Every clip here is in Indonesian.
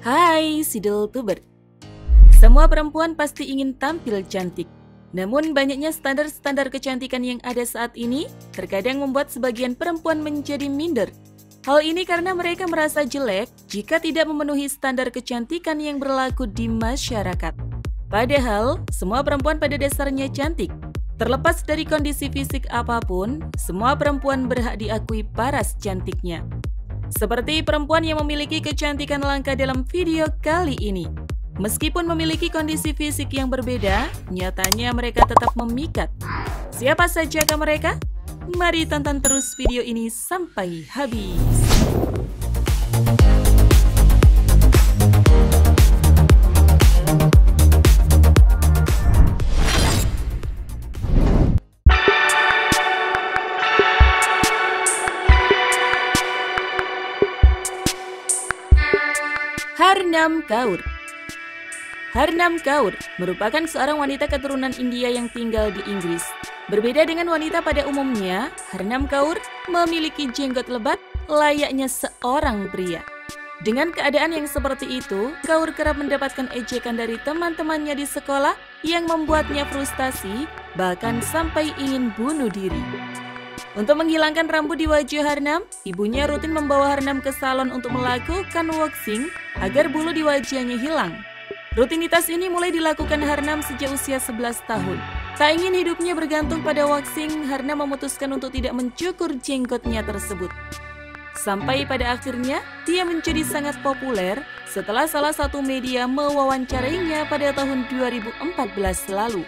Hai Sidoltuber. Semua perempuan pasti ingin tampil cantik. Namun banyaknya standar-standar kecantikan yang ada saat ini terkadang membuat sebagian perempuan menjadi minder. Hal ini karena mereka merasa jelek jika tidak memenuhi standar kecantikan yang berlaku di masyarakat. Padahal semua perempuan pada dasarnya cantik. Terlepas dari kondisi fisik apapun, semua perempuan berhak diakui paras cantiknya. Seperti perempuan yang memiliki kecantikan langka dalam video kali ini. Meskipun memiliki kondisi fisik yang berbeda, nyatanya mereka tetap memikat. Siapa sajakah mereka? Mari tonton terus video ini sampai habis. Harnam Kaur. Harnam Kaur merupakan seorang wanita keturunan India yang tinggal di Inggris. Berbeda dengan wanita pada umumnya, Harnam Kaur memiliki jenggot lebat layaknya seorang pria. Dengan keadaan yang seperti itu, Kaur kerap mendapatkan ejekan dari teman-temannya di sekolah yang membuatnya frustasi, bahkan sampai ingin bunuh diri. Untuk menghilangkan rambut di wajah Harnam, ibunya rutin membawa Harnam ke salon untuk melakukan waxing agar bulu di wajahnya hilang. Rutinitas ini mulai dilakukan Harnam sejak usia 11 tahun. Tak ingin hidupnya bergantung pada waxing, Harnam memutuskan untuk tidak mencukur jenggotnya tersebut. Sampai pada akhirnya, dia menjadi sangat populer setelah salah satu media mewawancarainya pada tahun 2014 lalu.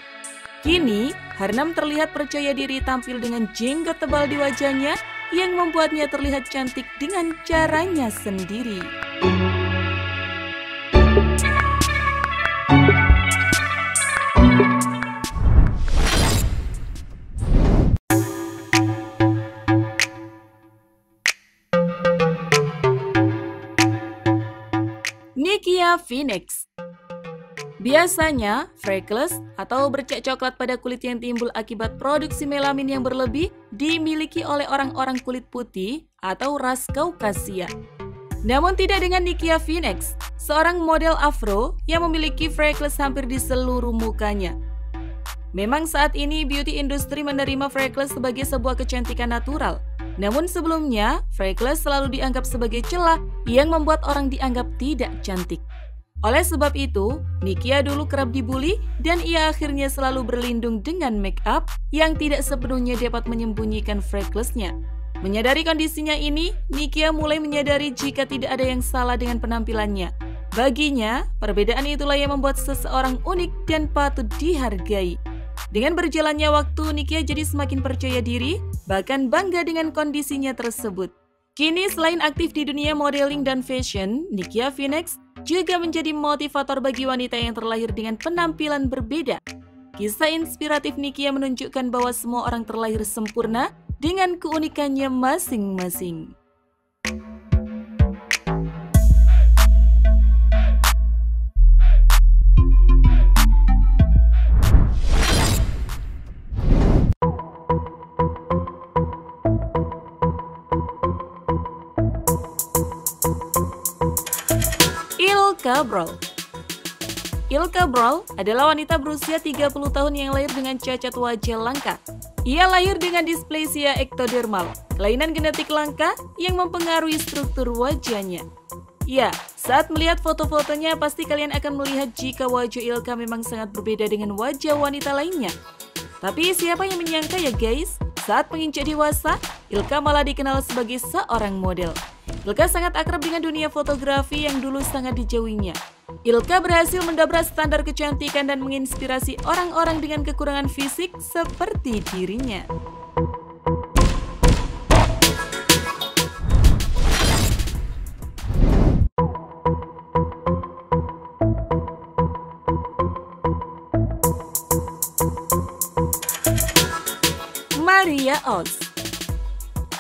Kini, Harnam terlihat percaya diri tampil dengan jenggot tebal di wajahnya yang membuatnya terlihat cantik dengan caranya sendiri. Nikia Phoenix. Biasanya, freckles atau bercak coklat pada kulit yang timbul akibat produksi melamin yang berlebih dimiliki oleh orang-orang kulit putih atau ras Kaukasia. Namun tidak dengan Nikia Phoenix, seorang model afro yang memiliki freckles hampir di seluruh mukanya. Memang saat ini beauty industry menerima freckles sebagai sebuah kecantikan natural. Namun sebelumnya, freckles selalu dianggap sebagai celah yang membuat orang dianggap tidak cantik. Oleh sebab itu, Nikia dulu kerap dibully dan ia akhirnya selalu berlindung dengan make up yang tidak sepenuhnya dapat menyembunyikan freckles-nya. Menyadari kondisinya ini, Nikia mulai menyadari jika tidak ada yang salah dengan penampilannya. Baginya, perbedaan itulah yang membuat seseorang unik dan patut dihargai. Dengan berjalannya waktu, Nikia jadi semakin percaya diri, bahkan bangga dengan kondisinya tersebut. Kini selain aktif di dunia modeling dan fashion, Nikia Phoenix juga menjadi motivator bagi wanita yang terlahir dengan penampilan berbeda. Kisah inspiratif Nikia menunjukkan bahwa semua orang terlahir sempurna dengan keunikannya masing-masing. Ilka Brawl. Ilka Brawl adalah wanita berusia 30 tahun yang lahir dengan cacat wajah langka. Ia lahir dengan displasia ektodermal, kelainan genetik langka yang mempengaruhi struktur wajahnya. Ya, saat melihat foto-fotonya pasti kalian akan melihat jika wajah Ilka memang sangat berbeda dengan wajah wanita lainnya. Tapi siapa yang menyangka ya guys, saat menginjak dewasa, Ilka malah dikenal sebagai seorang model. Ilka sangat akrab dengan dunia fotografi yang dulu sangat dijauhinya. Ilka berhasil mendobrak standar kecantikan dan menginspirasi orang-orang dengan kekurangan fisik seperti dirinya. Maria Oz.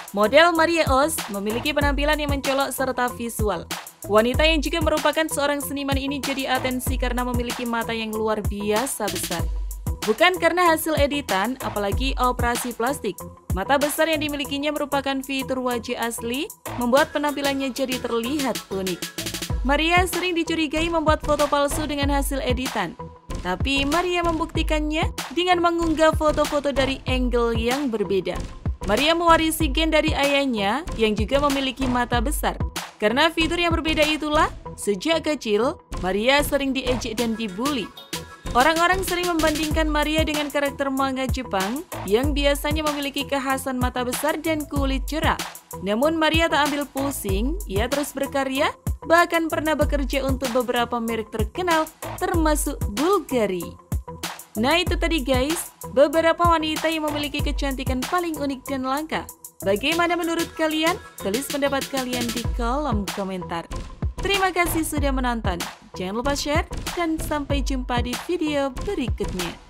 Model Maria Oz memiliki penampilan yang mencolok serta visual. Wanita yang juga merupakan seorang seniman ini jadi atensi karena memiliki mata yang luar biasa besar. Bukan karena hasil editan, apalagi operasi plastik. Mata besar yang dimilikinya merupakan fitur wajah asli, membuat penampilannya jadi terlihat unik. Maria sering dicurigai membuat foto palsu dengan hasil editan. Tapi Maria membuktikannya dengan mengunggah foto-foto dari angle yang berbeda. Maria mewarisi gen dari ayahnya yang juga memiliki mata besar. Karena fitur yang berbeda itulah, sejak kecil, Maria sering diejek dan dibully. Orang-orang sering membandingkan Maria dengan karakter manga Jepang yang biasanya memiliki kekhasan mata besar dan kulit cerah. Namun Maria tak ambil pusing, ia terus berkarya, bahkan pernah bekerja untuk beberapa merek terkenal termasuk Bulgari. Nah itu tadi guys, beberapa wanita yang memiliki kecantikan paling unik dan langka. Bagaimana menurut kalian? Tulis pendapat kalian di kolom komentar. Terima kasih sudah menonton. Jangan lupa share dan sampai jumpa di video berikutnya.